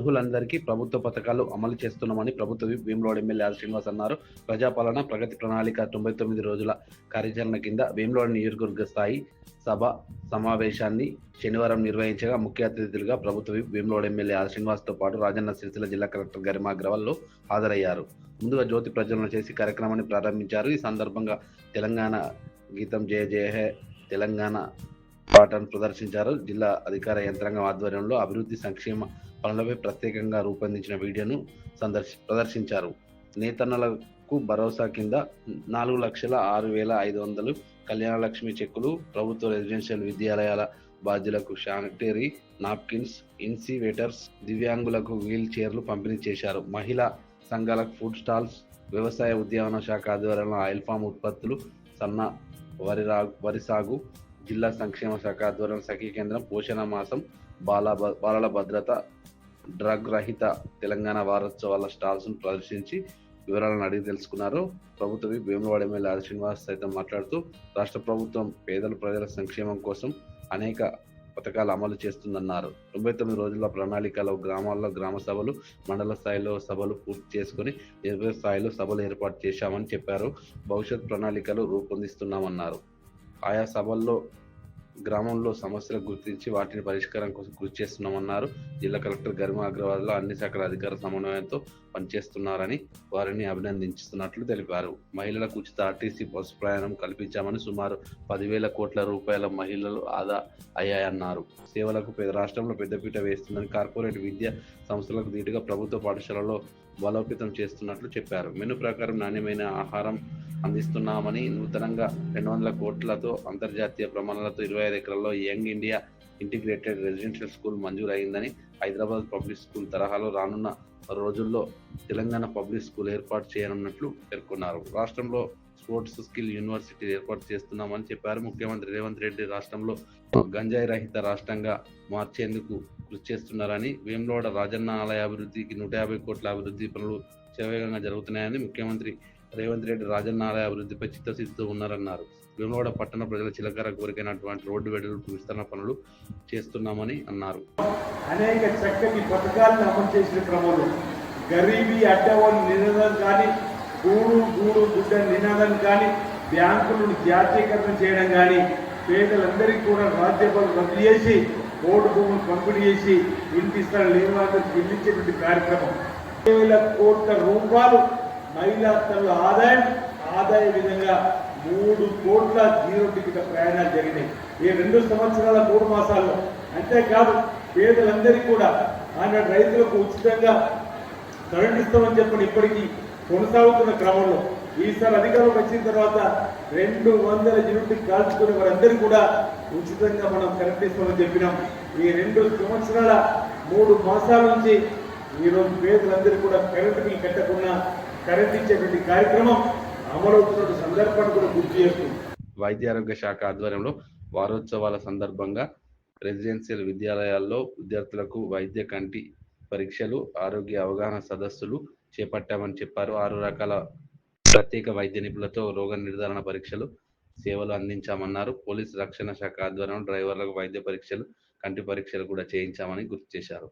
అర్హులందరికీ ప్రభుత్వ పథకాలు అమలు చేస్తున్నామని ప్రభుత్వ whip Vemulawada MLA R Srinivas అన్నారు. ప్రజాపాలన ప్రగతి ప్రణాళిక 99 రోజుల కార్యాచరణ కింద వేములవాడ నియోజకవర్గ స్థాయి సభ సమావేశాన్ని శనివారం నిర్వహించగా ముఖ్య అతిథులుగా ప్రభుత్వ విప్ వేములవాడ ఎమ్మెల్యే ఆర్ శ్రీనివాస్తో పాటు రాజన్న సిరిసిల్ల జిల్లా కలెక్టర్ గరిమా అగ్రవాల్ హాజరయ్యారు. ముందుగా జ్యోతి ప్రజ్వలన చేసి కార్యక్రమాన్ని ప్రారంభించారు. ఈ సందర్భంగా తెలంగాణ గీతం జయ జయ హే తెలంగాణ పాటను ప్రదర్శించారు. జిల్లా అధికార యంత్రాంగం ఆధ్వర్యంలో అభివృద్ధి సంక్షేమ పనులపై ప్రత్యేకంగా రూపొందించిన వీడియోను ప్రదర్శించారు. నేతన్నలకు భరోసా కింద 4,06,500 కళ్యాణలక్ష్మి చెక్కులు, ప్రభుత్వ రెసిడెన్షియల్ విద్యాలయాల బాధ్యులకు శానిటరీ నాప్కిన్స్, ఇన్సివేటర్స్, దివ్యాంగులకు వీల్ చైర్లు పంపిణీ చేశారు. మహిళా సంఘాలకు ఫుడ్ స్టాల్స్, వ్యవసాయ ఉద్యాన శాఖ ఆధ్వర్యంలో ఆయిల్ ఫామ్ ఉత్పత్తులు, సన్న వరి సాగు, జిల్లా సంక్షేమ శాఖ ఆధ్వర్యంలో సఖీ కేంద్రం, పోషణ మాసం, బాలల భద్రత, డ్రగ్ రహిత తెలంగాణ వారోత్సవాల స్టాల్స్ను ప్రదర్శించి వివరాలను అడిగి తెలుసుకున్నారు. ప్రభుత్వ whip Vemulawada MLA R Srinivas సైతం మాట్లాడుతూ రాష్ట్ర ప్రభుత్వం పేదల ప్రజల సంక్షేమం కోసం అనేక పథకాలు అమలు చేస్తుందన్నారు. 99 రోజుల ప్రణాళికలో గ్రామాల్లో గ్రామ సభలు, మండల స్థాయిలో సభలు పూర్తి చేసుకుని నియోజకవర్గ స్థాయిలో సభలు ఏర్పాటు చేశామని చెప్పారు. భవిష్యత్ ప్రణాళికలు రూపొందిస్తున్నామన్నారు. ఆయా సభల్లో గ్రామంలో సమస్యలు గుర్తించి వాటిని పరిష్కారం కోసం కృషి చేస్తున్నామన్నారు. జిల్లా కలెక్టర్ గరిమా అగ్రవాల్ అన్ని శాఖల అధికార సమన్వయంతో పనిచేస్తున్నారని వారిని అభినందిస్తున్నట్లు తెలిపారు. మహిళలకు ఉచిత ఆర్టీసీ బస్సు ప్రయాణం కల్పించామని సుమారు 10,000 కోట్ల రూపాయల మహిళలు ఆదా అయ్యాయన్నారు. సేవలకు రాష్ట్రంలో పెద్దపీట వేస్తుందని కార్పొరేట్ విద్యా సంస్థలకు ధీటుగా ప్రభుత్వ పాఠశాలలో బలోపేతం చేస్తున్నట్లు చెప్పారు. మెను ప్రకారం నాణ్యమైన ఆహారం అందిస్తున్నామని, నూతనంగా 200 కోట్లతో అంతర్జాతీయ ప్రమాణాలతో 25 ఎకరాల్లో young India integrated residential school మంజూరు అయిందని, హైదరాబాద్ పబ్లిక్ స్కూల్ తరహాలో రానున్న రోజుల్లో తెలంగాణ పబ్లిక్ స్కూల్ ఏర్పాటు చేయనున్నట్లు పేర్కొన్నారు. రాష్ట్రంలో స్పోర్ట్స్ స్కిల్ యూనివర్సిటీ ఏర్పాటు చేస్తున్నామని చెప్పారు. ముఖ్యమంత్రి రేవంత్ రెడ్డి రాష్ట్రంలో గంజాయి రహిత రాష్ట్రంగా మార్చేందుకు కృషి చేస్తున్నారని, వేములవాడ రాజన్న ఆలయ అభివృద్ధికి 150 కోట్ల అభివృద్ధి పనులు శరవేగంగా జరుగుతున్నాయని, ముఖ్యమంత్రి రేవంత్ రెడ్డి రాజన్న ఆలయ అభివృద్ధిపై చిత్తశుద్ధితో ఉన్నారన్నారు. వేములవాడ పట్టణ ప్రజల చిలకర కోరికైనటువంటి రోడ్డు వెడల్పు విస్తరణ పనులు చేస్తున్నామని అన్నారు. అనేక చక్కటి పథకాలను అమలు చేసిన క్రమంలో గరీబీ అడ్డవాళ్ళు నినాదం కానీ, గూడు గుడ్డ నినాదం కానీ, బ్యాంకులను జాతీయకరణ చేయడం కానీ, పేదలందరికీ కూడా రాజ్యపాలు రద్దు చేసి ఓటు భూములు పంపిణీ చేసి ఇంటి స్థలం లేని వాళ్ళకి చెల్లించేటువంటి కార్యక్రమం 1,000 కోట్ల రూపాయలు మహిళా తల్లుల ఆదాయ విధంగా 3 కోట్ల జీరో టికెట్ ప్రయాణాలు జరిగినాయి ఈ 2 సంవత్సరాల 3 మాసాల్లో. అంతేకాదు పేదలందరికీ కూడా ఆనాడు రైతులకు ఉచితంగా కరెంట్ ఇస్తామని చెప్పని ఇప్పటికీ కొనసాగుతున్న క్రమంలో ఈసారి అధికారంలోకి వచ్చిన తర్వాత 200 యూనిట్లు కాల్చుకునే వారందరికీ కూడా ఉచితంగా మనం కరెంట్ ఇస్తామని చెప్పినాం. ఈ 2 సంవత్సరాల 3 మాసాల నుంచి ఈరోజు పేదలందరికీ కూడా కరెంటు బిల్ కట్టకుండా కరెంట్ ఇచ్చేటువంటి కార్యక్రమం అమలవుతున్న సందర్భాన్ని కూడా గుర్తు చేస్తుంది. వైద్య ఆరోగ్య శాఖ ఆధ్వర్యంలో వారోత్సవాల సందర్భంగా రెసిడెన్షియల్ విద్యాలయాల్లో విద్యార్థులకు వైద్య కంటి పరీక్షలు, ఆరోగ్య అవగాహన సదస్సులు చేపట్టామని చెప్పారు. 6 రకాల ప్రత్యేక వైద్య నిపుణులతో రోగ నిర్ధారణ పరీక్షలు సేవలు అందించామన్నారు. పోలీసు రక్షణ శాఖ ఆధ్వర్యంలో డ్రైవర్లకు వైద్య పరీక్షలు, కంటి పరీక్షలు కూడా చేయించామని గుర్తు చేశారు.